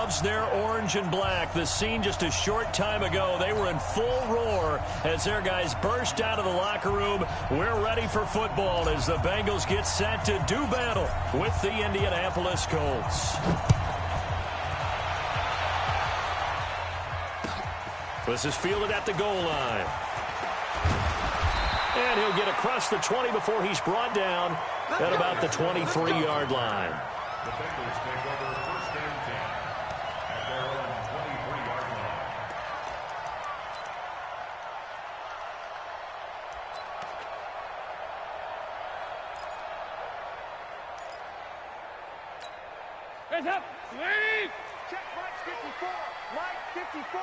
loves their orange and black. The scene just a short time ago, they were in full roar as their guys burst out of the locker room. We're ready for football as the Bengals get set to do battle with the Indianapolis Colts. This is fielded at the goal line. And he'll get across the 20 before he's brought down at about the 23-yard line. The Bengals take over first and 10 at their own 23-yard line. Hands up! Lead! Check right 54. Right 54.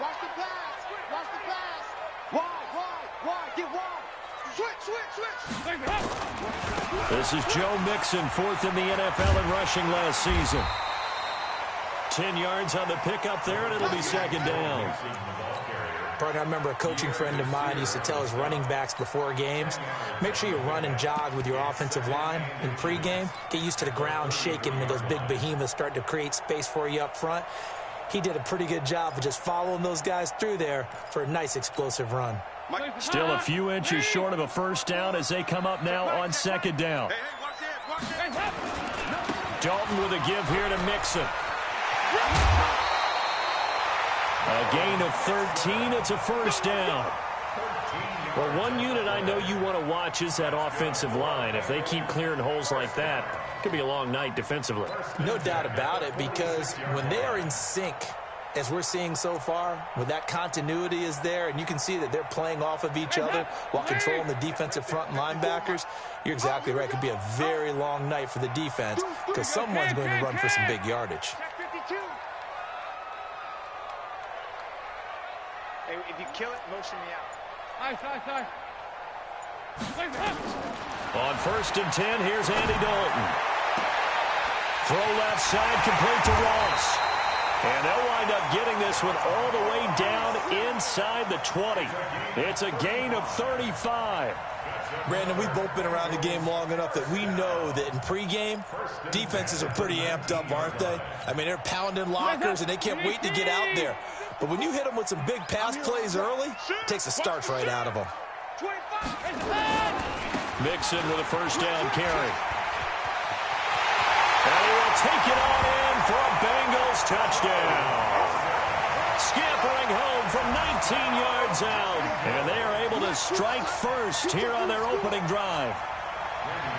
Watch the pass. Watch the pass. Wide. Get wide. Switch. This is Joe Mixon, fourth in the NFL in rushing last season. 10 yards on the pickup there, and it'll be second down. Partner, I remember a coaching friend of mine used to tell his running backs before games, make sure you run and jog with your offensive line in pregame. Get used to the ground shaking when those big behemoths start to create space for you up front. He did a pretty good job of just following those guys through there for a nice explosive run. Still a few inches short of a first down as they come up now on second down. Dalton with a give here to Mixon. A gain of 13. It's a first down. Well, one unit I know you want to watch is that offensive line. If they keep clearing holes like that, it could be a long night defensively. No doubt about it, because when they are in sync, as we're seeing so far, when that continuity is there and you can see that they're playing off of each other while controlling the defensive front and linebackers, you're exactly right. It could be a very long night for the defense because someone's going to run for some big yardage. Hey, if you kill it, motion me out. Nice. On first and 10, here's Andy Dalton. Throw left side, complete to Ross. And they'll wind up getting this one all the way down inside the 20. It's a gain of 35. Brandon, we've both been around the game long enough that we know that in pregame, defenses are pretty amped up, aren't they? I mean, they're pounding lockers, and they can't wait to get out there. But when you hit them with some big pass plays early, it takes the starch right out of them. Mixon with a first down carry. And he will take it on in for a Bengals touchdown. Scampering home from 19 yards out. And they are able to strike first here on their opening drive.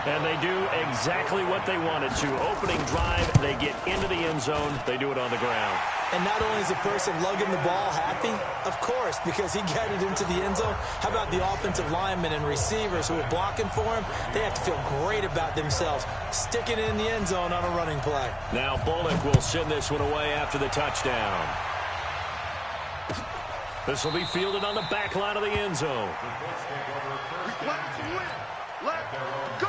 And they do exactly what they wanted to. Opening drive, they get into the end zone. They do it on the ground. And not only is the person lugging the ball happy, of course, because he got it into the end zone. How about the offensive linemen and receivers who are blocking for him? They have to feel great about themselves, sticking it in the end zone on a running play. Now Bullock will send this one away after the touchdown. This will be fielded on the back line of the end zone. Let's go.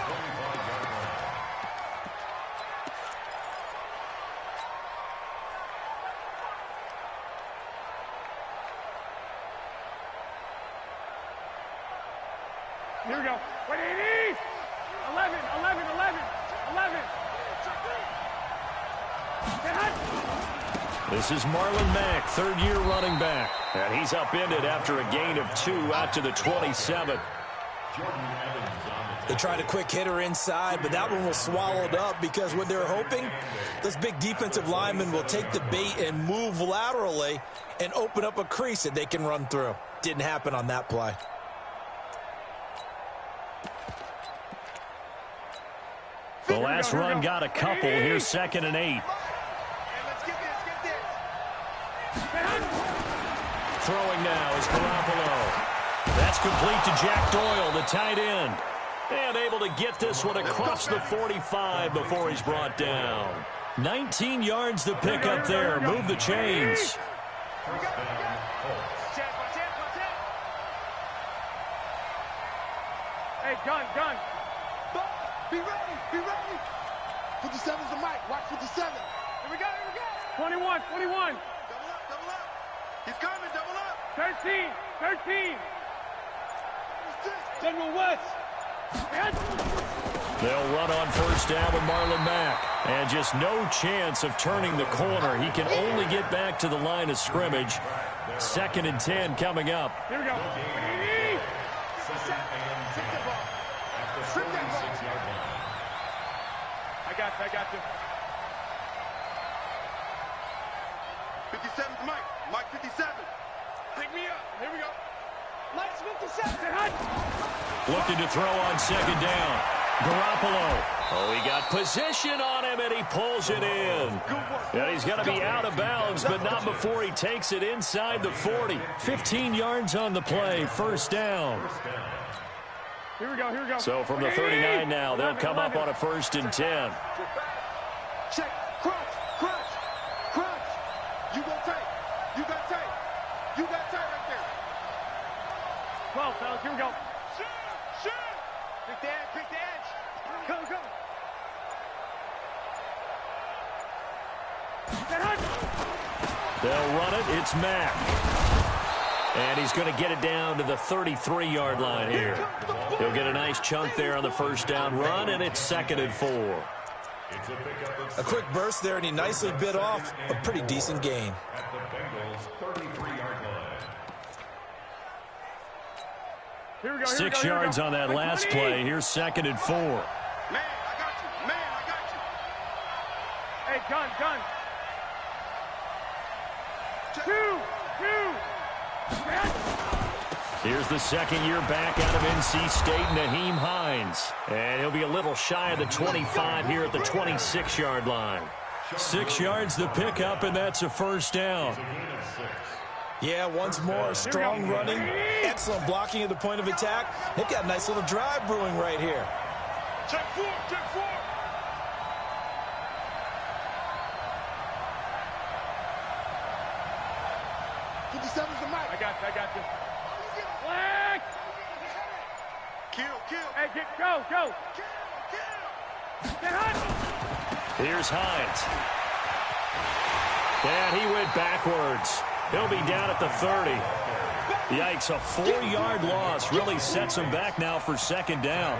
Here we go. 180. 11. This is Marlon Mack, third-year running back. And he's upended after a gain of 2 out to the 27. They tried a quick hitter inside, but that one was swallowed up because what they're hoping, this big defensive lineman will take the bait and move laterally and open up a crease that they can run through. Didn't happen on that play. The last run got a couple. Here's 2nd and 8. Throwing now is Garoppolo. That's complete to Jack Doyle, the tight end. And able to get this one across the 45 before he's brought down. 19 yards to pick up there. Move the chains. Hey, gun. Be ready. 57's the mic. Watch 57. Here we go. 21. Double up. He's coming, double up. 13. General West. They'll run on first down with Marlon Mack. And just no chance of turning the corner. He can only get back to the line of scrimmage. 2nd and 10 coming up. Here we go. I got you. 57's Mike. Mike 57. Pick me up. Here we go. Mike's 57. Looking to throw on 2nd down. Garoppolo. Oh, he got position on him, and he pulls it in. And he's going to be out of bounds, but not before he takes it inside the 40. 15 yards on the play. 1st down. Here we go. So from the 39 now, they'll come up on a 1st and 10. Check. Crunch. You got tape. You got tape right there. 12, fellas. Here we go. Shoot. Pick the edge. Go. They'll run it. It's Mack. And he's going to get it down to the 33-yard line here. He'll get a nice chunk there on the 1st down run, and it's 2nd and 4. A quick burst there, and he nicely bit off a pretty decent gain. At the Bengals' 33-yard line. Here we go. 6 yards on that last play. Here's 2nd and 4. Man, I got you. Hey, gun. 2. Here's the 2nd-year back out of NC State, Naheem Hines. And he'll be a little shy of the 25 here at the 26-yard line. 6 yards the pickup, and that's a 1st down. Yeah, once more, strong running, excellent blocking at the point of attack. They've got a nice little drive brewing right here. Check 4. 57's the Mike. I got you. Black. Kill. Hey, go. Get hot. Here's Hines. And he went backwards. He'll be down at the 30. Yikes, a 4-yard loss really sets him back now for 2nd down.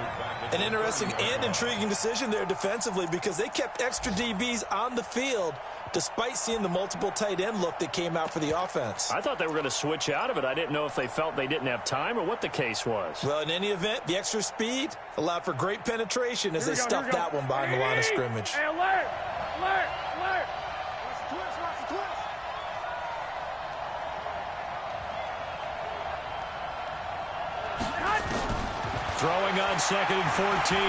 An interesting and intriguing decision there defensively because they kept extra DBs on the field despite seeing the multiple tight end look that came out for the offense. I thought they were going to switch out of it. I didn't know if they felt they didn't have time or what the case was. Well, in any event, the extra speed allowed for great penetration as they stuffed that one behind the line of scrimmage. Hey, alert. Watch the twist. Throwing on 2nd and 14.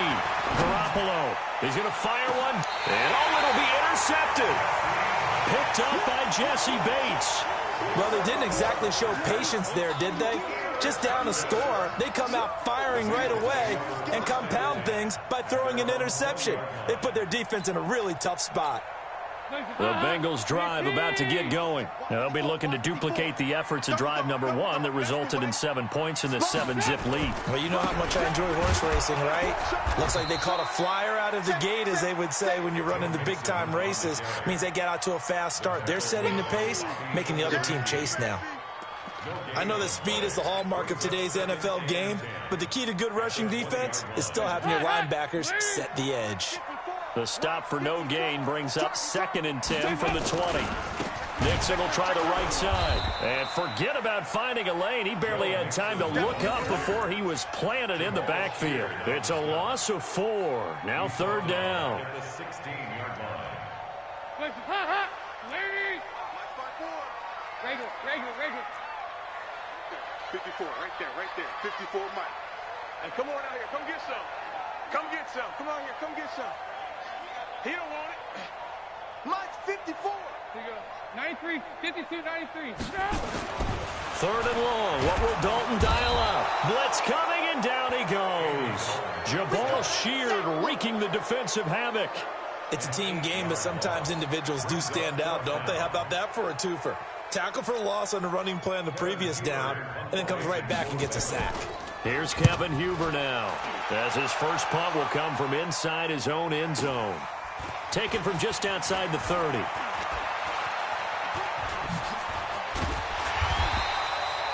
Garoppolo. He's going to fire one. And it'll be intercepted. Picked up by Jesse Bates. Well, they didn't exactly show patience there, did they? Just down a score, they come out firing right away and compound things by throwing an interception. They put their defense in a really tough spot. The Bengals drive about to get going. Now, they'll be looking to duplicate the efforts of drive number 1 that resulted in 7 points in the 7-zip lead. Well, you know how much I enjoy horse racing, right? Looks like they caught a flyer out of the gate, as they would say when you're running the big-time races. Means they get out to a fast start. They're setting the pace, making the other team chase now. I know that speed is the hallmark of today's NFL game, but the key to good rushing defense is still having your linebackers set the edge. The stop for no gain brings up 2nd and 10 from the 20. Nixon will try the right side. And forget about finding a lane. He barely had time to look up before he was planted in the backfield. It's a loss of 4. Now 3rd down. At the 16-yard line. Ladies. Regular. 54, right there. 54 Mike. Hey, come on out here. Come get some. Come on here. Come get some. He don't want it. Mike's 54. Here you go. 93, 52, 93. 3rd and long. What will Dalton dial up? Blitz coming, and down he goes. Jabal Sheard wreaking the defensive havoc. It's a team game, but sometimes individuals do stand out, don't they? How about that for a twofer? Tackle for a loss on the running play on the previous down, and then comes right back and gets a sack. Here's Kevin Huber now, as his first punt will come from inside his own end zone. Taken from just outside the 30.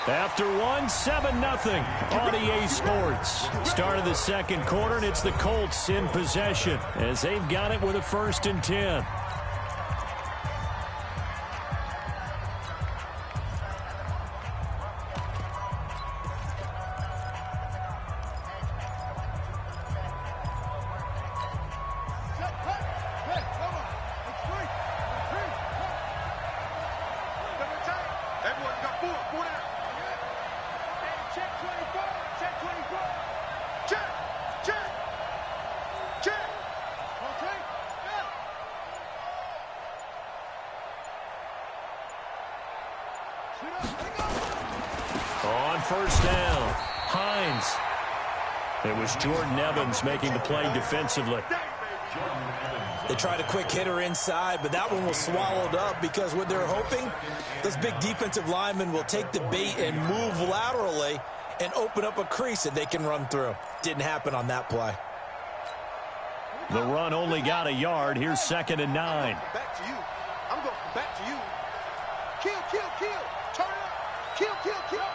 After one, 7-0 on EA Sports. Start of the second quarter, and it's the Colts in possession as they've got it with a 1st and 10. On 1st down, Hines. It was Jordan Evans making the play defensively. They tried a quick hitter inside, but that one was swallowed up because what they're hoping, this big defensive lineman will take the bait and move laterally and open up a crease that they can run through. Didn't happen on that play. The run only got a yard. Here's 2nd and 9. Back to you. I'm going back to you. Kill, kill, kill. Turn it up. Kill, kill, kill.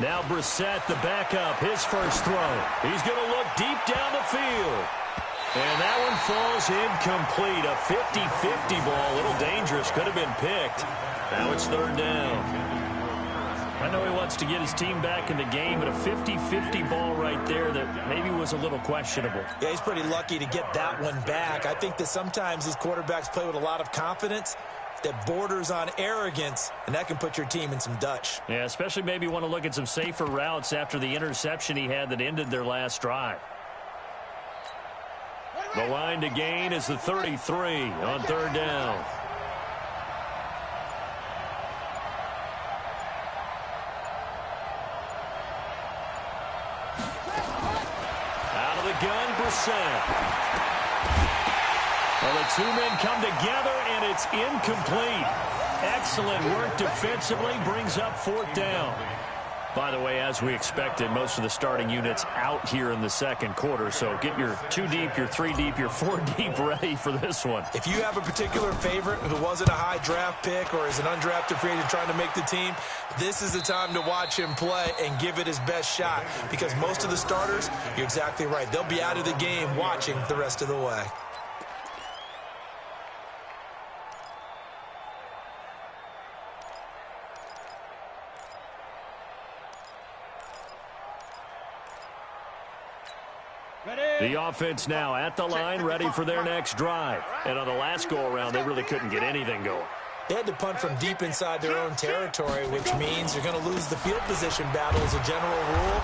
Now Brissett, the backup, his first throw. He's going to look deep down the field. And that one falls incomplete. A 50-50 ball, a little dangerous, could have been picked. Now it's 3rd down. I know he wants to get his team back in the game, but a 50-50 ball right there that maybe was a little questionable. Yeah, he's pretty lucky to get that one back. I think that sometimes these quarterbacks play with a lot of confidence that borders on arrogance, and that can put your team in some Dutch. Yeah, especially maybe want to look at some safer routes after the interception he had that ended their last drive. The line to gain is the 33 on 3rd down. Out of the gun, Brissett. Well, the two men come together, and it's incomplete. Excellent work defensively, brings up 4th down. By the way, as we expected, most of the starting units out here in the second quarter, so get your 2 deep, your 3 deep, your 4 deep ready for this one. If you have a particular favorite who wasn't a high draft pick or is an undrafted free agent trying to make the team, this is the time to watch him play and give it his best shot, because most of the starters, you're exactly right, they'll be out of the game watching the rest of the way. The offense now at the line, ready for their next drive. And on the last go-around, they really couldn't get anything going. They had to punt from deep inside their own territory, which means you're going to lose the field position battle as a general rule.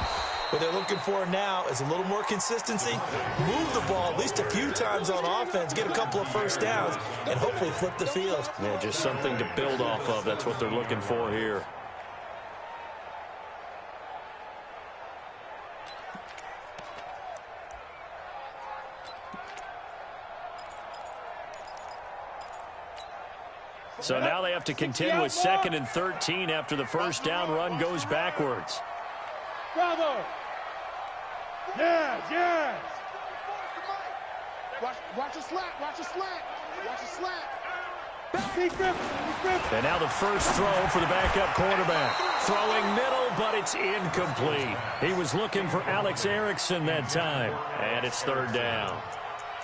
What they're looking for now is a little more consistency, move the ball at least a few times on offense, get a couple of 1st downs, and hopefully flip the field. Yeah, just something to build off of. That's what they're looking for here. So now they have to contend with 2nd and 13 after the 1st down run goes backwards. Bravo! Yes, yes! Watch a slant, watch a slant, watch a slant. Big grip, big grip. And now the first throw for the backup quarterback. Throwing middle, but it's incomplete. He was looking for Alex Erickson that time. And it's 3rd down.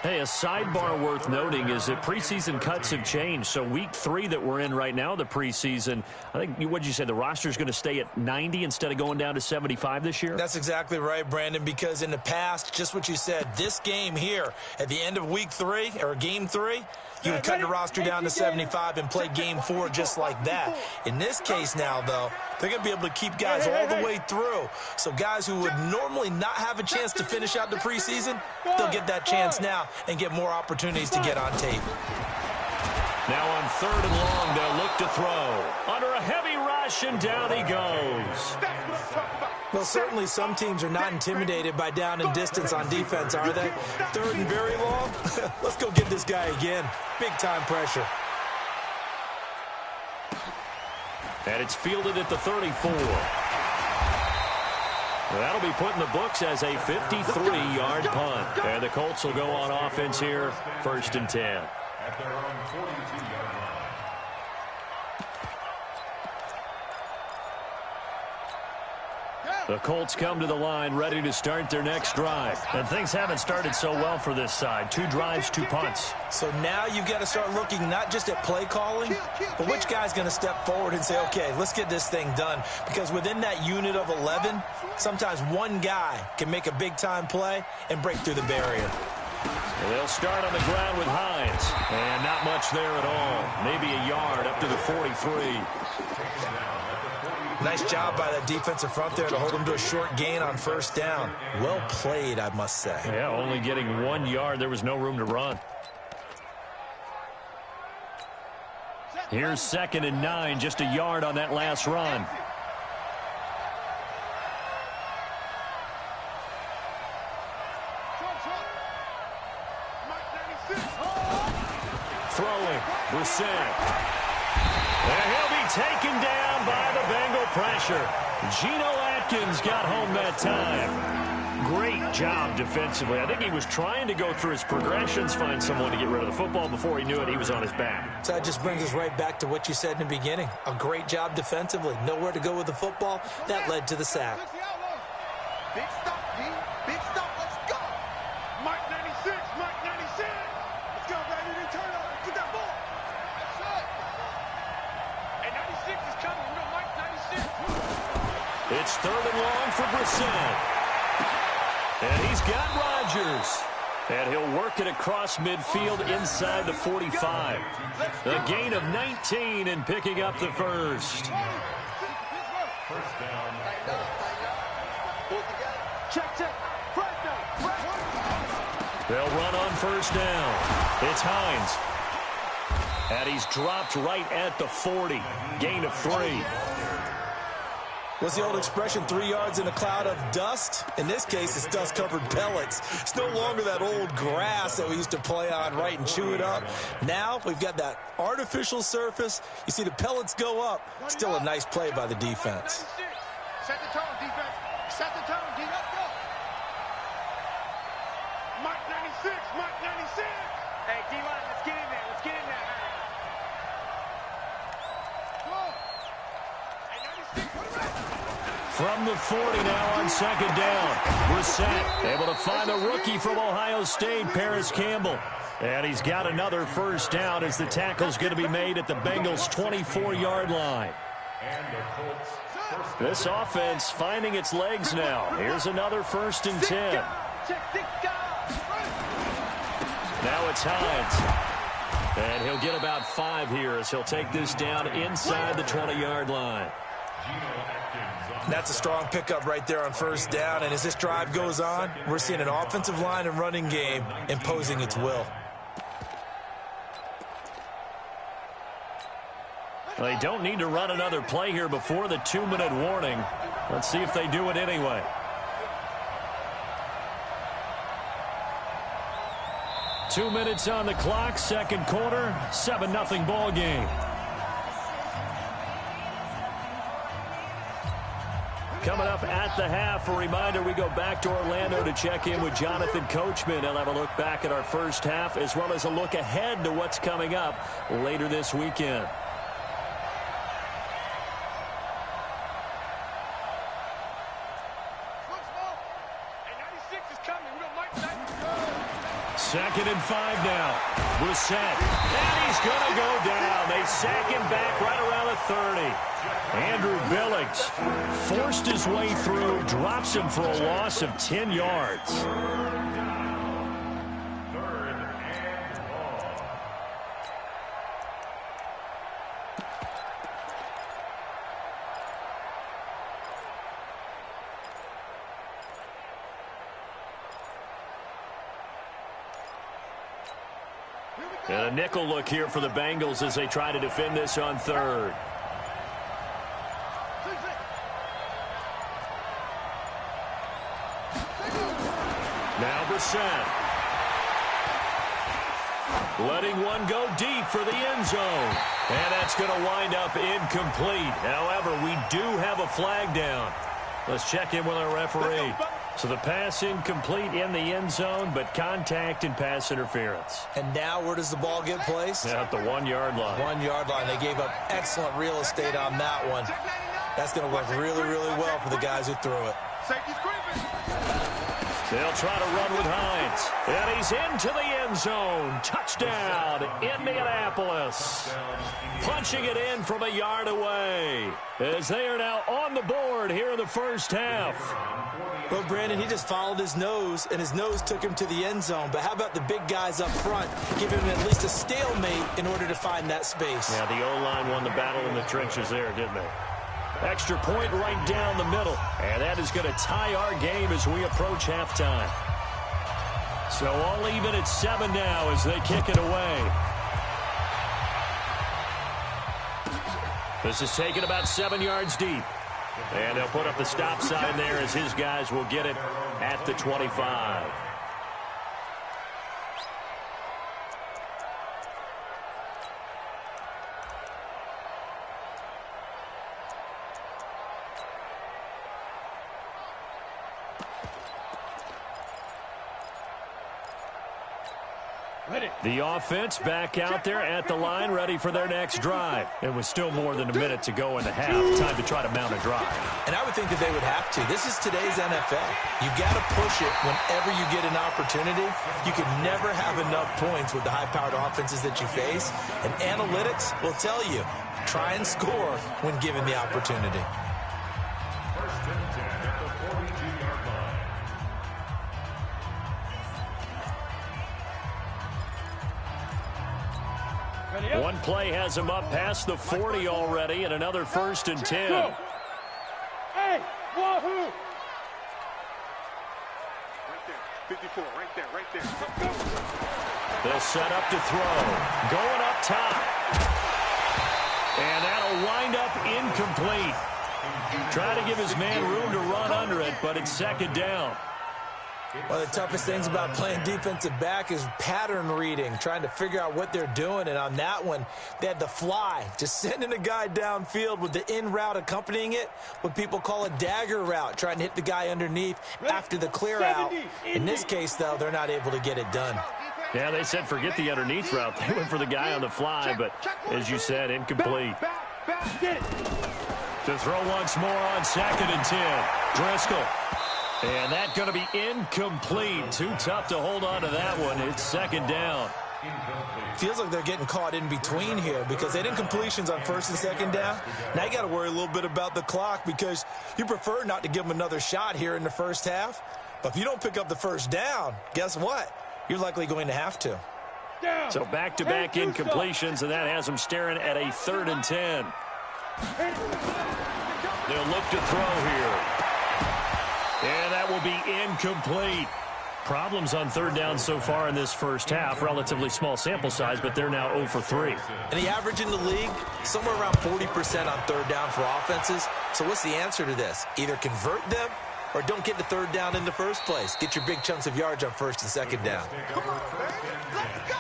Hey, a sidebar worth noting is that preseason cuts have changed. So week 3 that we're in right now, the preseason, I think, what did you say, the roster's going to stay at 90 instead of going down to 75 this year? That's exactly right, Brandon, because in the past, just what you said, this game here, at the end of week 3, or game 3, you would cut the roster down to 75 and play game 4 just like that. In this case now, though, they're going to be able to keep guys all the way through. So guys who would normally not have a chance to finish out the preseason, they'll get that chance now and get more opportunities to get on tape. Now on 3rd and long, they'll look to throw. Under a heavy rush, and down he goes. Well, certainly some teams are not intimidated by down and distance on defense, are they? 3rd and very long? Let's go get this guy again. Big-time pressure. And it's fielded at the 34. That'll be put in the books as a 53-yard punt. And the Colts will go on offense here, 1st and 10. At their own 42-yard line. The Colts come to the line ready to start their next drive. And things haven't started so well for this side. 2 drives, 2 punts. So now you've got to start looking not just at play calling, but which guy's going to step forward and say, okay, let's get this thing done. Because within that unit of 11, sometimes one guy can make a big-time play and break through the barrier. And they'll start on the ground with Hines. And not much there at all. Maybe a yard up to the 43. Nice job by that defensive front there to hold him to a short gain on 1st down. Well played, I must say. Yeah, only getting 1 yard. There was no room to run. Here's 2nd and 9, just a yard on that last run. Throwing, Brissett. And he'll be taken down by the Bengal pressure. Geno Atkins got home that time. Great job defensively. I think he was trying to go through his progressions, find someone to get rid of the football. Before he knew it, he was on his back. So that just brings us right back to what you said in the beginning. A great job defensively. Nowhere to go with the football. That led to the sack. Big stop, D. Big stop. Let's go. Mike 96, Mike 96. Let's go, baby. Then turn over. Get that ball. Hey, 96 is coming. We got Mike 96. It's 3rd and long for Brissett. And he's got Rodgers. And he'll work it across midfield inside the 45. A gain of 19 and picking up the 1st. First down. Check. First down. They'll run on 1st down. It's Hines. And he's dropped right at the 40. Gain of 3. What's the old expression, 3 yards in a cloud of dust? In this case, it's dust-covered pellets. It's no longer that old grass that we used to play on, right, and chew it up. Now we've got that artificial surface. You see the pellets go up. Still a nice play by the defense. Set the tone, defense. Set the tone, D. Let's go. Mike 96, Mike 96. Hey, D-line, let's get in there. Let's get in there. From the 40 now on 2nd down. Brissett able to find the rookie from Ohio State, Paris Campbell. And he's got another 1st down as the tackle's going to be made at the Bengals' 24-yard line. This offense finding its legs now. Here's another 1st and 10. Now it's Hines. And he'll get about 5 here as he'll take this down inside the 20-yard line. That's a strong pickup right there on 1st down. And as this drive goes on, we're seeing an offensive line and running game imposing its will. They don't need to run another play here before the 2-minute warning. Let's see if they do it anyway. Two minutes on the clock, 2nd quarter, 7-0 ball game. Coming up at the half, a reminder, we go back to Orlando to check in with Jonathan Coachman. He'll have a look back at our 1st half as well as a look ahead to what's coming up later this weekend. Hey, 96 is coming. We got Mike 96. 2nd and 5 now. Brissett. And he's going to go down. They sack him back right around the 30. Andrew Billings forced his way through, drops him for a loss of 10 yards. 3rd and long. And a nickel look here for the Bengals as they try to defend this on 3rd. Now Brissett. Letting one go deep for the end zone. And that's going to wind up incomplete. However, we do have a flag down. Let's check in with our referee. So the pass incomplete in the end zone, but contact and pass interference. And now where does the ball get placed? At the 1-yard line. 1-yard line. They gave up excellent real estate on that one. That's going to work really, really well for the guys who threw it. Safety's creeping. They'll try to run with Hines. And he's into the end zone. Touchdown, Indianapolis. Punching it in from a yard away as they are now on the board here in the first half. Well, Brandon, he just followed his nose, and his nose took him to the end zone. But how about the big guys up front? Give him at least a stalemate in order to find that space. Yeah, the O-line won the battle in the trenches there, didn't they? Extra point right down the middle. And that is going to tie our game as we approach halftime. So all even at 7 now as they kick it away. This is taken about 7 yards deep. And they'll put up the stop sign there as his guys will get it at the 25. The offense back out there at the line, ready for their next drive. It was still more than a minute to go in the half. Time to try to mount a drive. And I would think that they would have to. This is today's NFL. You've got to push it whenever you get an opportunity. You can never have enough points with the high-powered offenses that you face. And analytics will tell you, try and score when given the opportunity. First and 10 at the 42-yard line. One play has him up past the 40 already, and another first and 10. Go. Hey, wahoo! Right there, 54, right there, right there. Go. They'll set up to throw. Going up top. And that'll wind up incomplete. Trying to give his man room to run under it, but it's second down. One of the toughest things about playing defensive back is pattern reading, trying to figure out what they're doing. And on that one, they had the fly, just sending a guy downfield with the in route accompanying it, what people call a dagger route, trying to hit the guy underneath after the clear out. In this case, though, they're not able to get it done. Yeah, they said forget the underneath route. They went for the guy on the fly, but as you said, incomplete. To throw once more on 2nd and 10. Driscoll. And that's going to be incomplete. Too tough to hold on to that one. It's second down. Feels like they're getting caught in between here because they had incompletions on 1st and 2nd down. Now you got to worry a little bit about the clock because you prefer not to give them another shot here in the first half. But if you don't pick up the first down, guess what? You're likely going to have to. So back-to-back incompletions, and that has them staring at a 3rd and 10. They'll look to throw here. And that will be incomplete. Problems on 3rd down so far in this first half. Relatively small sample size, but they're now 0 for 3. And the average in the league, somewhere around 40% on 3rd down for offenses. So what's the answer to this? Either convert them or don't get to 3rd down in the first place. Get your big chunks of yards on 1st and 2nd down. Come on, man. Let's go.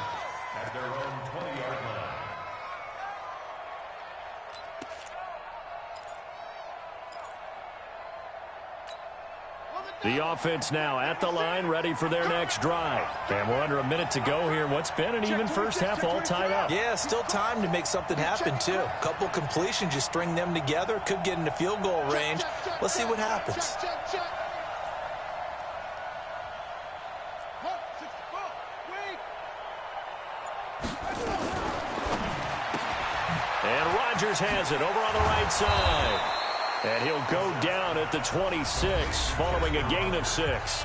At their own 20-yard line. The offense now at the line, ready for their next drive. And we're under a minute to go here. What's been an even first half all tied up. Yeah, still time to make something happen, too. A couple completions, you string them together, could get into field goal range. Let's see what happens. And Rodgers has it over on the right side. And he'll go down at the 26 following a gain of 6.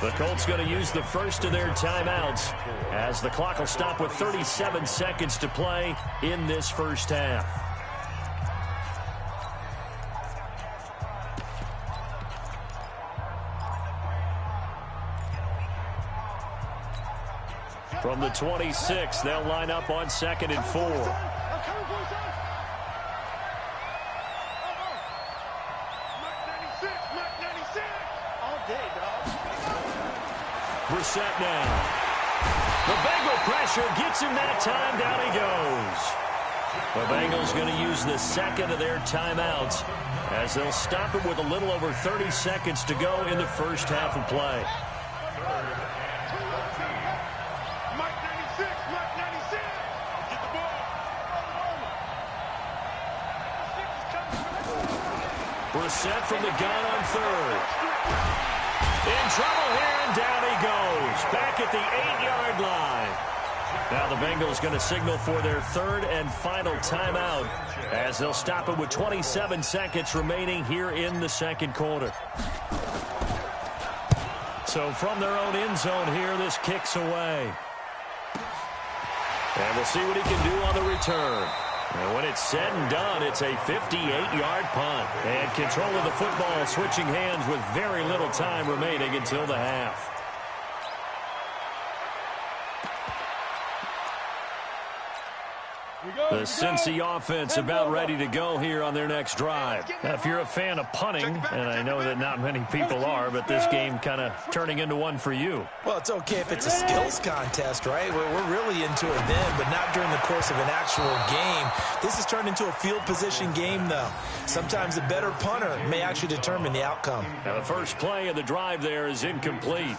The Colts going to use the first of their timeouts as the clock will stop with 37 seconds to play in this first half. From the 26, they'll line up on 2nd and 4. Brissett now. The Bengal pressure gets him that time. Down he goes. The Bengals going to use the second of their timeouts as they'll stop it with a little over 30 seconds to go in the first half of play. Mike 96, Mike 96. Get the ball. Brissett from the gun on third. In trouble here, and down he goes. Back at the 8-yard line. Now the Bengals going to signal for their third and final timeout as they'll stop it with 27 seconds remaining here in the second quarter. So from their own end zone here, this kicks away. And we'll see what he can do on the return. And when it's said and done, it's a 58-yard punt. And control of the football switching hands with very little time remaining until the half. The Cincy offense about ready to go here on their next drive. Now, if you're a fan of punting, and I know that not many people are, but this game kind of turning into one for you. Well, it's okay if it's a skills contest, right? We're really into it then, but not during the course of an actual game. This has turned into a field position game, though. Sometimes the better punter may actually determine the outcome. Now, the first play of the drive there is incomplete.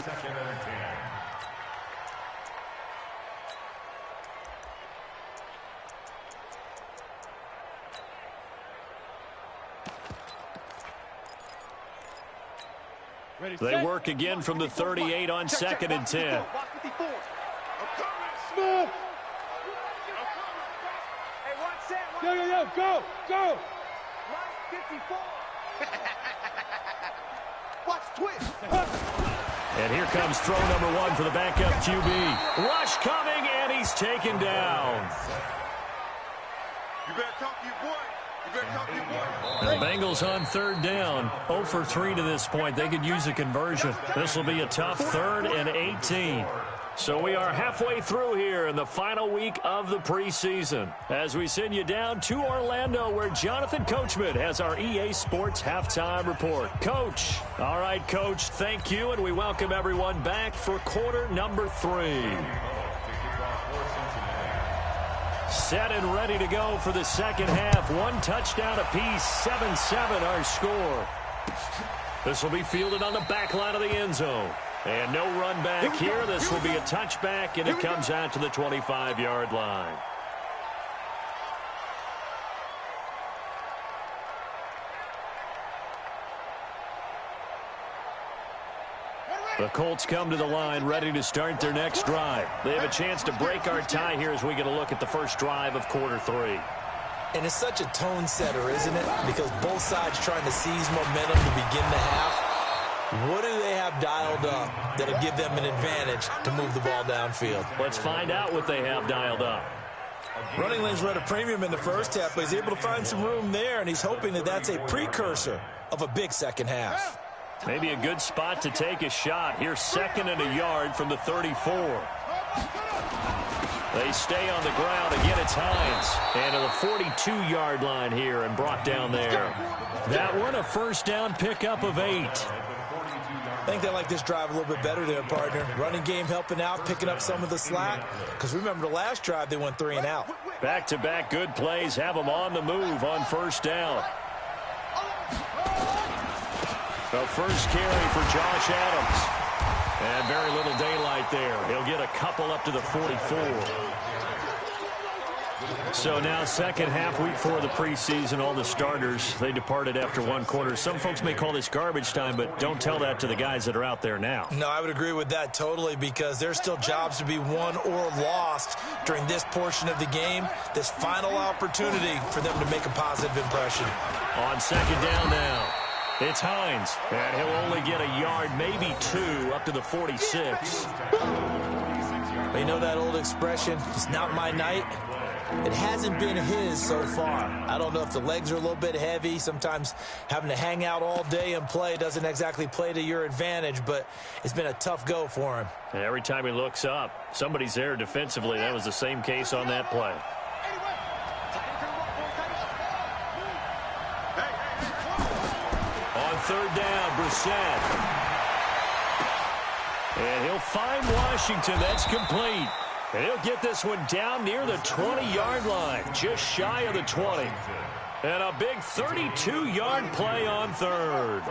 They work again from the 38 on second and 10. Go. Line 54. Watch twist. And here comes throw number 1 for the backup QB. Rush coming, and he's taken down. You better talk to your boy. The Bengals on third down. 0 for 3 to this point. They could use a conversion. This will be a tough 3rd and 18. So we are halfway through here in the final week of the preseason as we send you down to Orlando where Jonathan Coachman has our EA Sports halftime report. Coach. All right, Coach, thank you, and we welcome everyone back for quarter number 3. Set and ready to go for the second half. 1 touchdown apiece, 7-7 our score. This will be fielded on the back line of the end zone. And no run back here. This will be a touchback, and it comes out to the 25-yard line. The Colts come to the line ready to start their next drive. They have a chance to break our tie here as we get a look at the first drive of quarter 3. And it's such a tone setter, isn't it? Because both sides trying to seize momentum to begin the half. What do they have dialed up that'll give them an advantage to move the ball downfield? Let's find out what they have dialed up. Running lanes were at a premium in the first half, but he's able to find some room there, and he's hoping that that's a precursor of a big second half. Maybe a good spot to take a shot. Here's 2nd and a yard from the 34. They stay on the ground. Again, it's Hines. And to the 42-yard line here and brought down there. That one, a first down pickup of 8. I think they like this drive a little bit better there, partner. Running game helping out, picking up some of the slack. Because remember, the last drive, they went 3 and out. Back-to-back good plays have them on the move on first down. The first carry for Josh Adams. And very little daylight there. He'll get a couple up to the 44. So now second half, week 4 of the preseason, all the starters, they departed after 1 quarter. Some folks may call this garbage time, but don't tell that to the guys that are out there now. No, I would agree with that totally because there's still jobs to be won or lost during this portion of the game. This final opportunity for them to make a positive impression. On second down now. It's Hines, and he'll only get a yard, maybe 2, up to the 46. You know that old expression, it's not my night? It hasn't been his so far. I don't know if the legs are a little bit heavy. Sometimes having to hang out all day and play doesn't exactly play to your advantage, but it's been a tough go for him. And every time he looks up, somebody's there defensively. That was the same case on that play. Third down, Brissett. And he'll find Washington. That's complete. And he'll get this one down near the 20-yard line, just shy of the 20. And a big 32-yard play on third.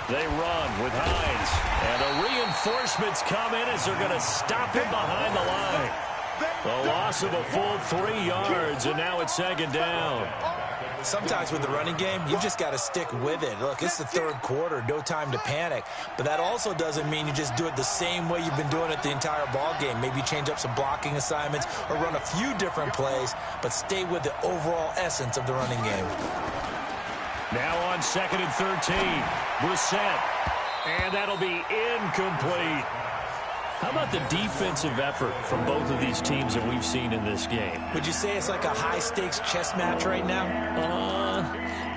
They run with Hines. And the reinforcements come in as they're going to stop him behind the line. The loss of a full 3 yards, and now it's second down. Sometimes with the running game, you've just got to stick with it. Look, it's the third quarter, no time to panic. But that also doesn't mean you just do it the same way you've been doing it the entire ball game. Maybe change up some blocking assignments or run a few different plays, but stay with the overall essence of the running game. Now on 2nd and 13, Brissett. And that'll be incomplete. How about the defensive effort from both of these teams that we've seen in this game? Would you say it's like a high-stakes chess match right now?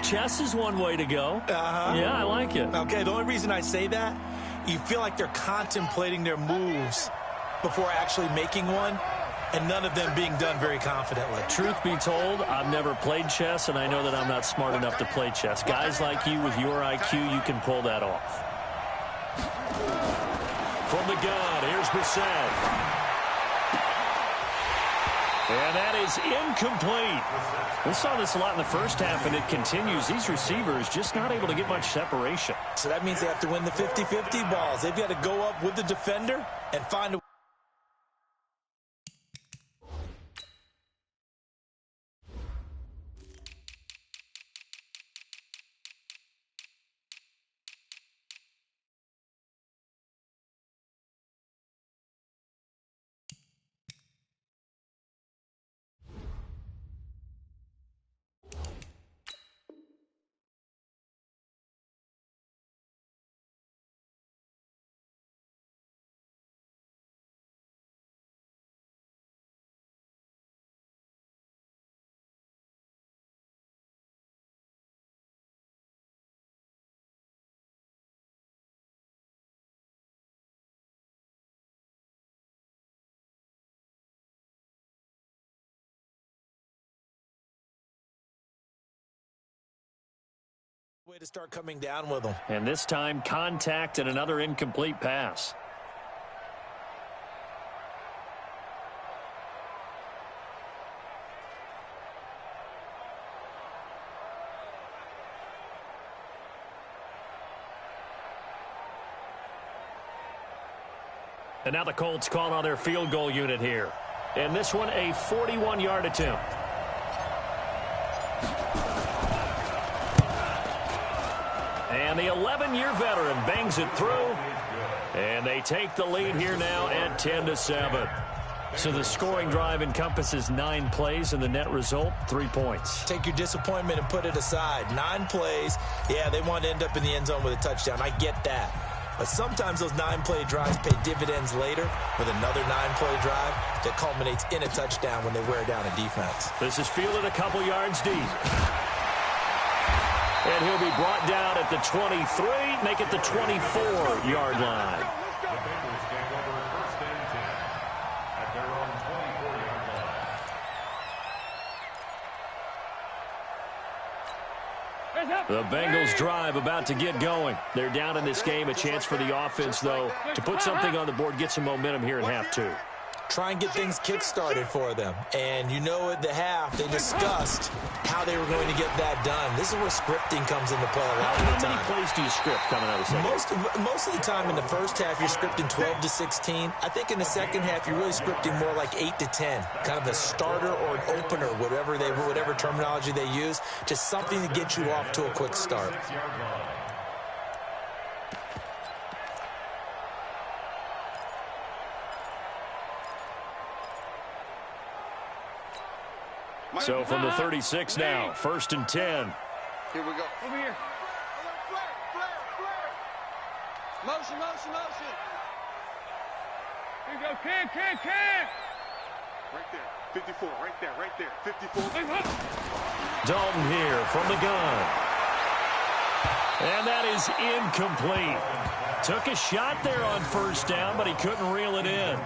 Chess is one way to go. Yeah, I like it. Okay, the only reason I say that, you feel like they're contemplating their moves before actually making one, and none of them being done very confidently. Truth be told, I've never played chess, and I know that I'm not smart enough to play chess. Guys like you with your IQ, you can pull that off. From the gun, here's Brissett. And that is incomplete. We saw this a lot in the first half, and it continues. These receivers just not able to get much separation. So that means they have to win the 50-50 balls. They've got to go up with the defender and find a way to start coming down with them. And this time, contact and another incomplete pass. And now the Colts call on their field goal unit here. And this one, a 41-yard attempt. And the 11-year veteran bangs it through. And they take the lead here now at 10-7. So the scoring drive encompasses 9 plays, and the net result, 3 points. Take your disappointment and put it aside. 9 plays. Yeah, they want to end up in the end zone with a touchdown. I get that. But sometimes those 9-play drives pay dividends later with another 9-play drive that culminates in a touchdown when they wear down a defense. This is fielded a couple yards deep. And he'll be brought down at the 23, make it the 24-yard line. The Bengals take over 1st and 10 at their own 24-yard line. The Bengals drive about to get going. They're down in this game. A chance for the offense, though, to put something on the board, get some momentum here in half 2. Try and get things kick-started for them. And you know at the half, they discussed how they were going to get that done. This is where scripting comes into play a lot of the time. How many plays do you script coming out of the second? Most of the time in the first half, you're scripting 12 to 16. I think in the second half, you're really scripting more like 8 to 10. Kind of a starter or an opener, whatever terminology they use. Just something to get you off to a quick start. So from the 36 now, 1st and 10. Here we go. Over here. Motion, motion, motion. Here you go, kick. Right there. 54, right there. 54. Dalton here from the gun. And that is incomplete. Took a shot there on 1st down, but he couldn't reel it in.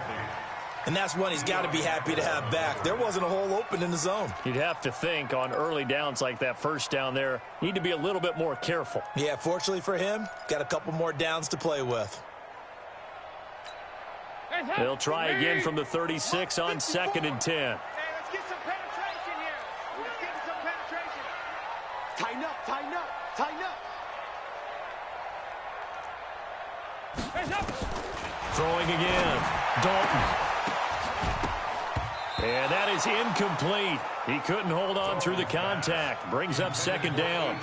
And that's one he's got to be happy to have back. There wasn't a hole open in the zone. You'd have to think on early downs like that first down there, need to be a little bit more careful. Yeah, fortunately for him, got a couple more downs to play with. They'll try again from the 36 on 2nd and 10. Hey, let's get some penetration here. Let's get some penetration. Tighten up, tighten up, tighten up. Throwing again. Dalton. And that is incomplete. He couldn't hold on through the contact. Brings up 2nd down.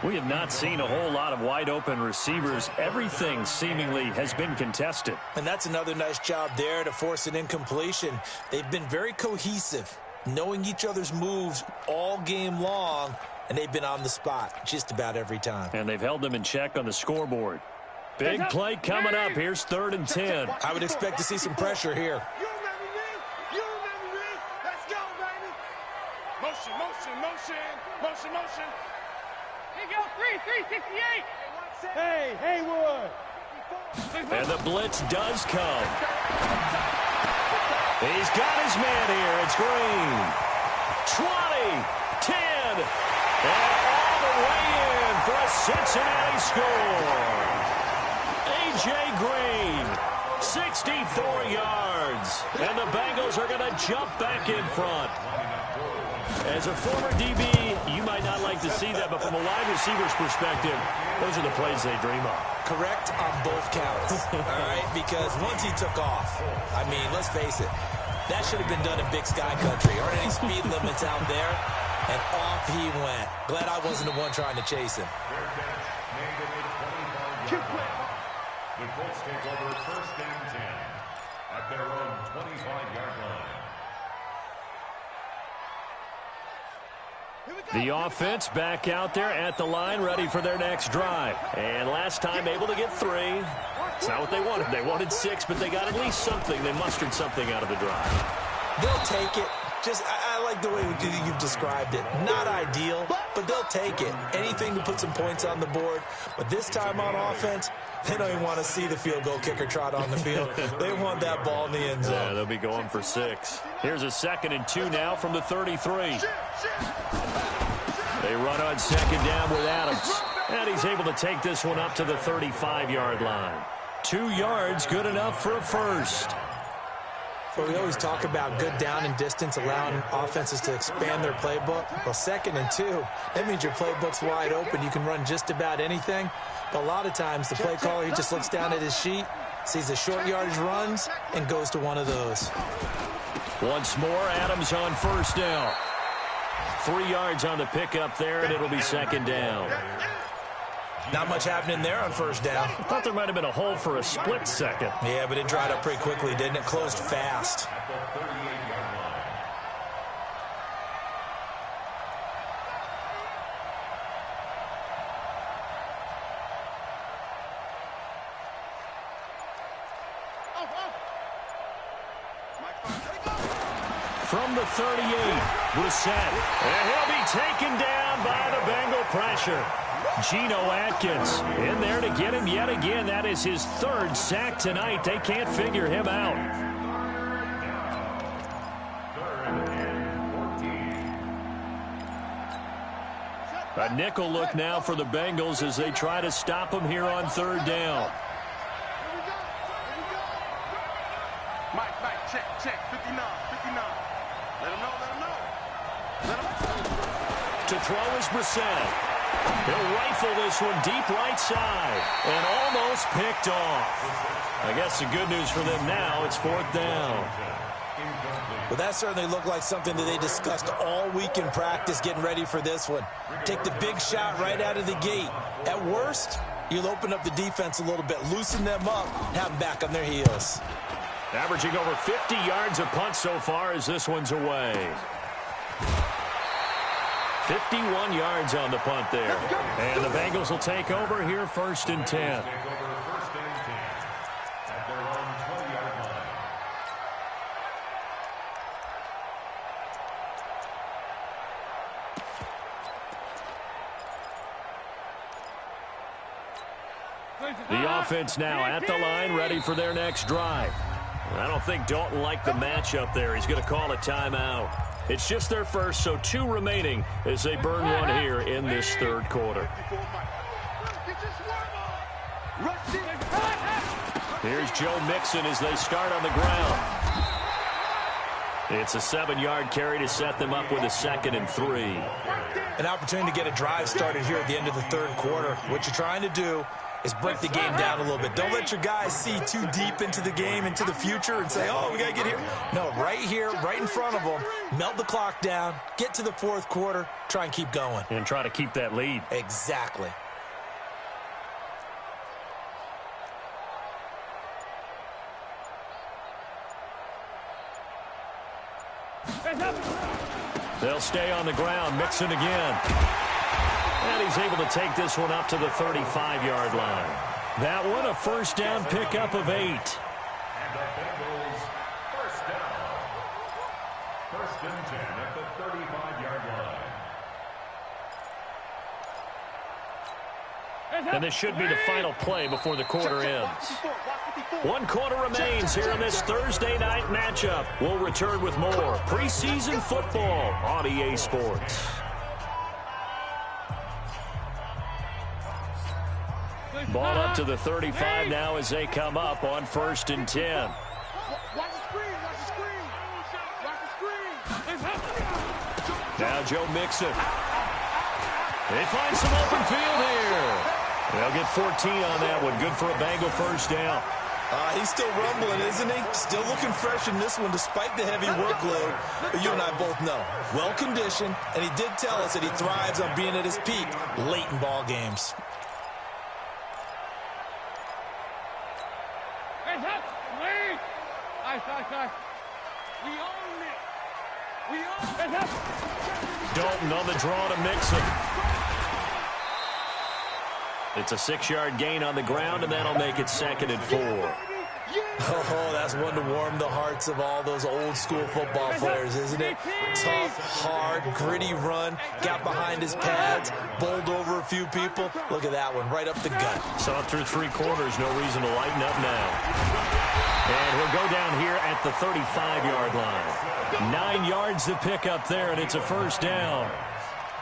We have not seen a whole lot of wide-open receivers. Everything seemingly has been contested. And that's another nice job there to force an incompletion. They've been very cohesive, knowing each other's moves all game long, and they've been on the spot just about every time. And they've held them in check on the scoreboard. Big play coming up. Here's 3rd and 10. I would expect to see some pressure here. You remember me? You remember me? Let's go, baby. Motion, motion, motion, motion, motion. Here you go, 368. Hey, Haywood. And the blitz does come. He's got his man here. It's Green. 20, 10, and all the way in for a Cincinnati score. A.J. Green, 64 yards. And the Bengals are going to jump back in front. As a former DB, you might not like to see that, but from a wide receiver's perspective, those are the plays they dream of. Correct on both counts, all right? Because once he took off, I mean, let's face it, that should have been done in Big Sky Country. Aren't any speed limits out there? And off he went. Glad I wasn't the one trying to chase him. The Colts take over 1st and 10 at their own 25-yard line. The offense back out there at the line, ready for their next drive. And last time able to get 3. It's not what they wanted. They wanted 6, but they got at least something. They mustered something out of the drive. They'll take it. Just, I like the way you've described it. Not ideal, but they'll take it. Anything to put some points on the board. But this time on offense, they don't even want to see the field goal kicker trot on the field. They want that ball in the end zone. Yeah, they'll be going for 6. Here's a 2nd and 2 now from the 33. They run on 2nd down with Adams. And he's able to take this one up to the 35-yard line. 2 yards, good enough for a first. But we always talk about good down and distance, allowing offenses to expand their playbook. Well, 2nd and 2, that means your playbook's wide open. You can run just about anything. But a lot of times, the play caller, he just looks down at his sheet, sees the short yardage runs, and goes to one of those. Once more, Adams on 1st down. 3 yards on the pickup there, and it'll be 2nd down. Not much happening there on 1st down. I thought there might have been a hole for a split second. Yeah, but it dried up pretty quickly, didn't it? Closed fast. From the 38, Brissett. And he'll be taken down by the Bengal pressure. Geno Atkins in there to get him yet again. That is his 3rd sack tonight. They can't figure him out. 3rd and 14. A nickel look now for the Bengals as they try to stop him here on 3rd down. Mike, check, 59. Let him know. To throw is Brissett. He'll rifle this one deep right side and almost picked off. I guess the good news for them now, it's 4th down. Well, that certainly looked like something that they discussed all week in practice getting ready for this one. Take the big shot right out of the gate. At worst, you'll open up the defense a little bit, loosen them up, have them back on their heels. Averaging over 50 yards a punt so far as this one's away. 51 yards on the punt there. And the Bengals will take over here 1st and 10. Take over 1st and 10 at their own 20-yard line. The offense now at the line, ready for their next drive. I don't think Dalton liked the matchup there. He's going to call a timeout. It's just their first, so 2 remaining as they burn one here in this third quarter. Here's Joe Mixon as they start on the ground. It's a 7-yard carry to set them up with a 2nd and 3. An opportunity to get a drive started here at the end of the third quarter. What you're trying to do is break the game down a little bit. Don't let your guys see too deep into the game, into the future, and say, oh, we got to get here. No, right here, right in front of them, melt the clock down, get to the fourth quarter, try and keep going. And try to keep that lead. Exactly. They'll stay on the ground. Mixon again. And he's able to take this one up to the 35-yard line. That one a first down pickup of 8. And the Bengals first down. 1st and 10 at the 35-yard line. And this should be the final play before the quarter ends. 1 quarter remains here in this Thursday night matchup. We'll return with more preseason football on EA Sports. Ball up to the 35 now as they come up on 1st and 10. Watch the screen, watch the screen. Watch the screen. Now Joe Mixon. They find some open field here. They'll get 14 on that one. Good for a Bengal first down. He's still rumbling, isn't he? Still looking fresh in this one despite the heavy workload. But you and I both know, well-conditioned, and he did tell us that he thrives on being at his peak late in ball games. We own it. We own it. Dalton on the draw to Mixon. It's a 6-yard gain on the ground, and that'll make it 2nd and 4. Oh, that's one to warm the hearts of all those old-school football players, isn't it? Tough, hard, gritty run, got behind his pads, bowled over a few people. Look at that one, right up the gut. Saw it through 3 quarters, no reason to lighten up now. And he'll go down here at the 35-yard line. 9 yards to pick up there, and it's a first down.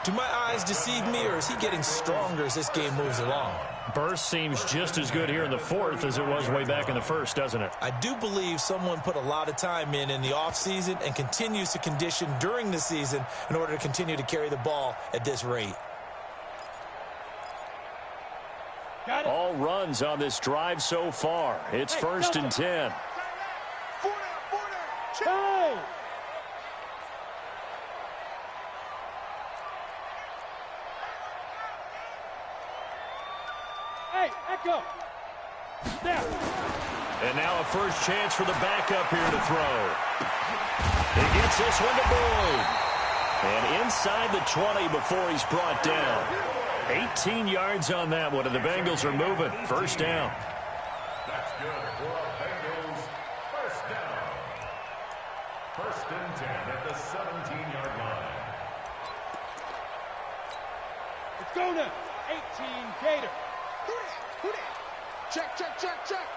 Do my eyes deceive me, or is he getting stronger as this game moves along? Burst seems just as good here in the 4th as it was way back in the 1st, doesn't it? I do believe someone put a lot of time in the offseason and continues to condition during the season in order to continue to carry the ball at this rate. All runs on this drive so far. It's 1st and 10. Go. There. And now a first chance for the backup here to throw. He gets this one to Boyd. And inside the 20 before he's brought down. 18 yards on that one, and the Bengals are moving. First down. That's good for a Bengals first down. 1st and 10 at the 17-yard line. Let's go now. 18 Gator. Check, check, check, check.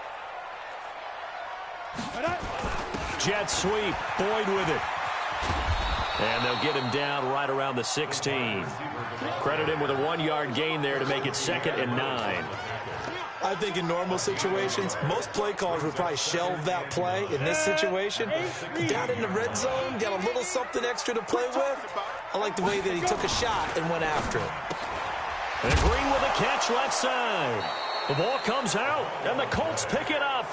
Jet sweep. Boyd with it. And they'll get him down right around the 16. Credit him with a 1-yard gain there to make it 2nd and 9. I think in normal situations, most play callers would probably shelve that play. In this situation, down in the red zone, got a little something extra to play with. I like the way that he took a shot and went after it. And Green with a catch left side. The ball comes out, and the Colts pick it up.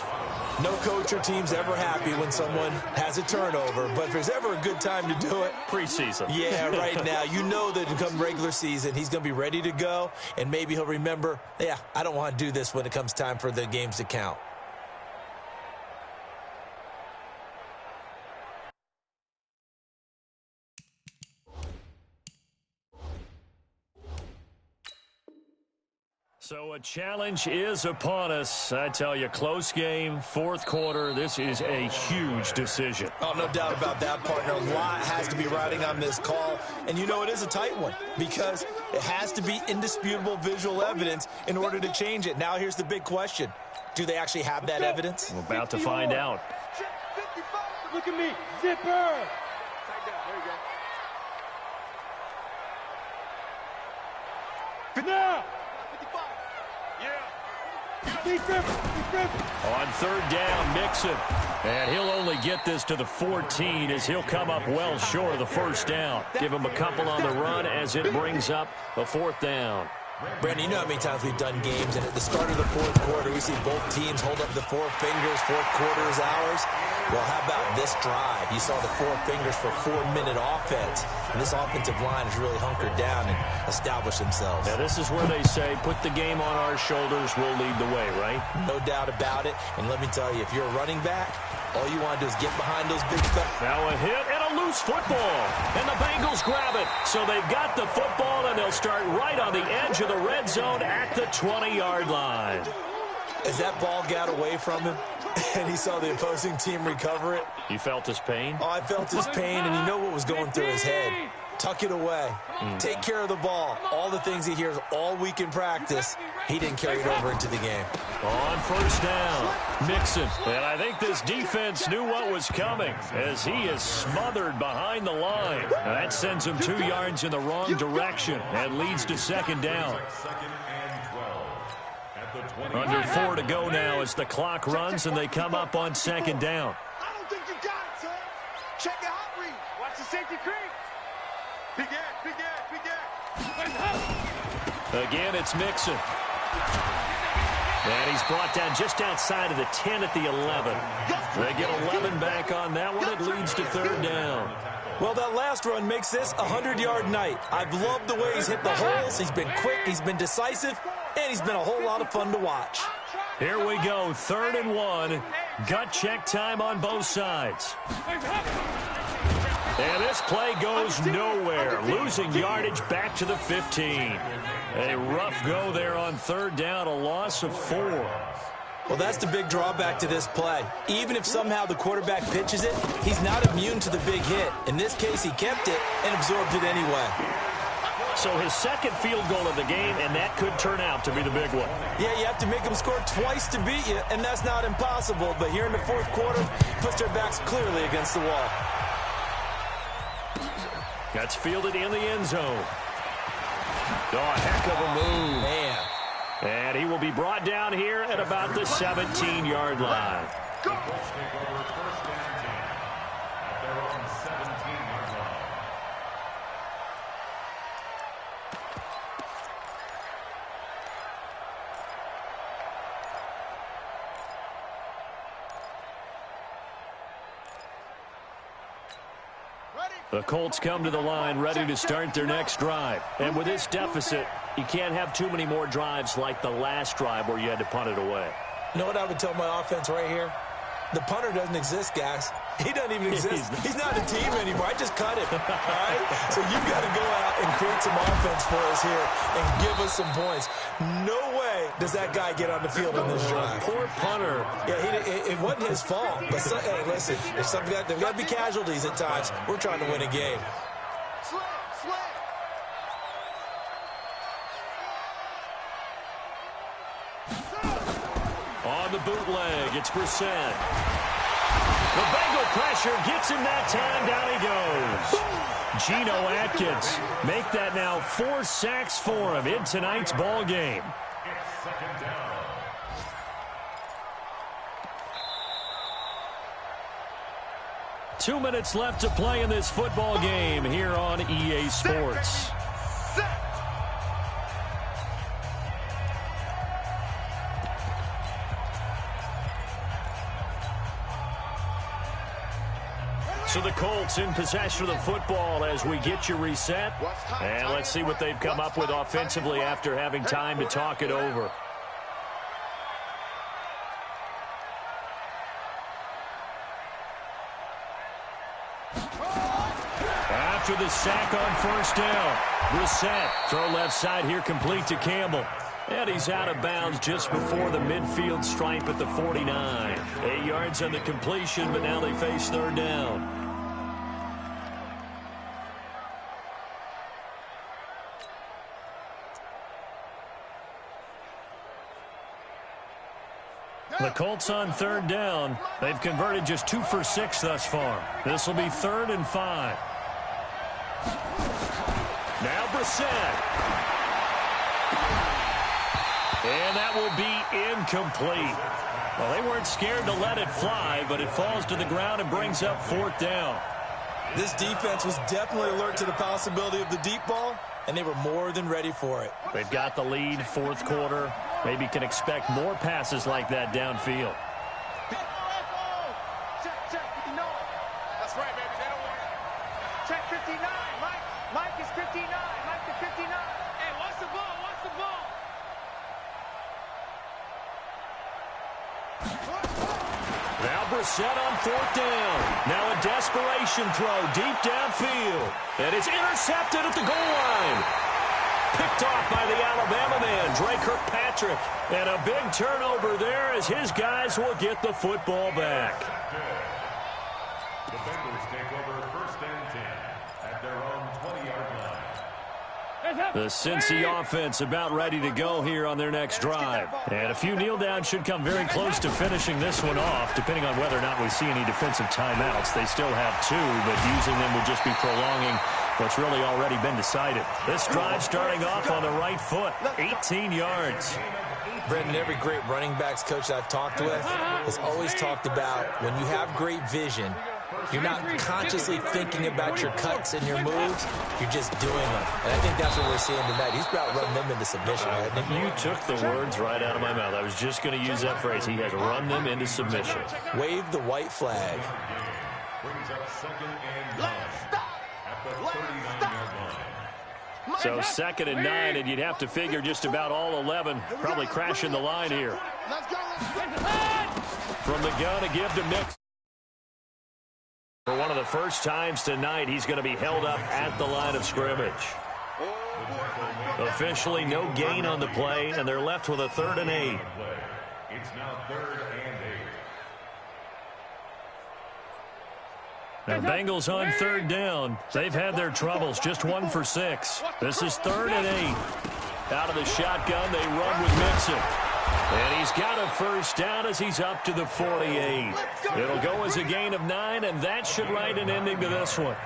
No coach or team's ever happy when someone has a turnover, but if there's ever a good time to do it, preseason. Yeah, right now. You know that come regular season, he's going to be ready to go, and maybe he'll remember, yeah, I don't want to do this when it comes time for the games to count. So a challenge is upon us. I tell you, close game, fourth quarter. This is a huge decision. Oh, no doubt about that, partner. A lot has to be riding on this call. And you know it is a tight one because it has to be indisputable visual evidence in order to change it. Now here's the big question. Do they actually have that evidence? We're about to find out. Look at me. Zipper. Tight down. There you go. Now. 55. Yeah. On third down, Mixon. And he'll only get this to the 14 as he'll come up well short of the first down. Give him a couple on the run as it brings up a fourth down. Brandon, you know how many times we've done games, and at the start of the fourth quarter, we see both teams hold up the four fingers, fourth quarter is ours. Well, how about this drive? You saw the four fingers for 4-minute offense, and this offensive line has really hunkered down and established themselves. Now, this is where they say, put the game on our shoulders, we'll lead the way, right? No doubt about it, and let me tell you, if you're a running back, all you want to do is get behind those big fellas. Now a hit and a loose football, and the Bengals grab it. So they've got the football, and they'll start right on the edge of the red zone at the 20-yard line. As that ball got away from him, and he saw the opposing team recover it. You felt his pain? Oh, I felt his pain, and you know what was going through his head. Tuck it away. Take care of the ball. All the things he hears all week in practice, he didn't carry it over into the game. On first down, Mixon. And I think this defense knew what was coming as he is smothered behind the line. Now that sends him 2 yards in the wrong direction and leads to second down. Under 4 to go now as the clock runs and they come up on second down. I don't think you got it, son. Check your hot read. Watch the safety creep. Big gap, big gap, big gap. Again, it's Mixon. And he's brought down just outside of the 10 at the 11. They get 11 back on that one. It leads to third down. Well, that last run makes this a 100-yard night. I've loved the way he's hit the holes. He's been quick, he's been decisive, and he's been a whole lot of fun to watch. Here we go, 3rd and 1. Gut check time on both sides. And this play goes nowhere. Losing yardage back to the 15. A rough go there on third down, a loss of 4. Well, that's the big drawback to this play. Even if somehow the quarterback pitches it, he's not immune to the big hit. In this case, he kept it and absorbed it anyway. So his second field goal of the game, and that could turn out to be the big one. Yeah, you have to make him score twice to beat you, and that's not impossible. But here in the fourth quarter, puts their backs clearly against the wall. That's fielded in the end zone. Oh, a heck of a move. Man. And he will be brought down here at about the 17-yard line. The Colts come to the line ready to start their next drive. And with this deficit, you can't have too many more drives like the last drive where you had to punt it away. You know what I would tell my offense right here? The punter doesn't exist, guys. He doesn't even exist. He's not a team anymore. I just cut him. All right? So you've got to go out and create some offense for us here and give us some points. No way does that guy get on the field in this drive. Poor punter. Yeah, it wasn't his fault. But hey, listen, there's got to be casualties at times. We're trying to win a game. On the bootleg, it's Brissett. The Bengal pressure gets him that time. Down he goes. Geno Atkins make that now 4 sacks for him in tonight's ball game. It's second down. Two minutes left to play in this football game here on EA Sports. So the Colts in possession of the football as we get you reset. And let's see what they've come up with offensively after having time to talk it over. After the sack on first down, Brissett, throw left side here complete to Campbell. And he's out of bounds just before the midfield stripe at the 49. 8 yards on the completion, but now they face third down. The Colts on third down. They've converted just 2 for 6 thus far. This will be 3rd and 5. Now Brissett. And that will be incomplete. Well, they weren't scared to let it fly, but it falls to the ground and brings up 4th down. This defense was definitely alert to the possibility of the deep ball, and they were more than ready for it. They've got the lead, 4th quarter. Maybe can expect more passes like that downfield. Check 59. That's right, baby. They don't want it. Check 59. Mike is 59. Mike is 59. Hey, watch the ball. Watch the ball. Now Brissett on 4th down. Now a desperation throw deep downfield. And it's intercepted at the goal line. Picked off by the Alabama man, Dre Kirkpatrick. And a big turnover there as his guys will get the football back. The Bengals take over 1st and 10 at their own 20-yard line. The Cincy offense about ready to go here on their next drive. And a few kneel downs should come very close to finishing this one off, depending on whether or not we see any defensive timeouts. They still have 2, but using them would just be prolonging what's really already been decided. This drive starting off on the right foot, 18 yards. Brendan, every great running backs coach I've talked with has always talked about when you have great vision, you're not consciously thinking about your cuts and your moves, you're just doing them. And I think that's what we're seeing tonight. He's about running them into submission, hasn't he? You took the words right out of my mouth. I was just going to use that phrase. He has run them into submission. Wave the white flag. Brings up 2nd and 9 at the 39-yard line. So 2nd and 9, and you'd have to figure just about all 11 probably crashing the line here. From the gun, a give to Mix. For one of the first times tonight, he's going to be held up at the line of scrimmage. Officially no gain on the play, and they're left with a 3rd and 8. It's now 3rd and 8. The Bengals on 3rd down. They've had their troubles, just 1 for 6. This is 3rd and 8. Out of the shotgun, they run with Mixon. And he's got a 1st down as he's up to the 48. It'll go as a gain of 9, and that should write an ending to this one.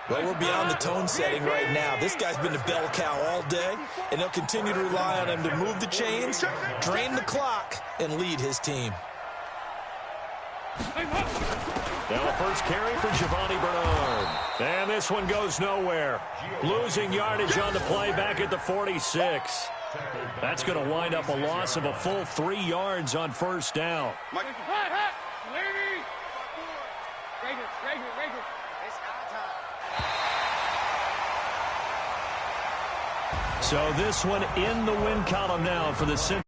Well, we're beyond the tone setting right now. This guy's been a bell cow all day, and they'll continue to rely on him to move the chains, drain the clock, and lead his team. Now a first carry for Giovanni Bernard. And this one goes nowhere. Losing yardage on the play back at the 46. That's going to wind up a loss of a full 3 yards on 1st down. So this one in the win column now for the Cincy.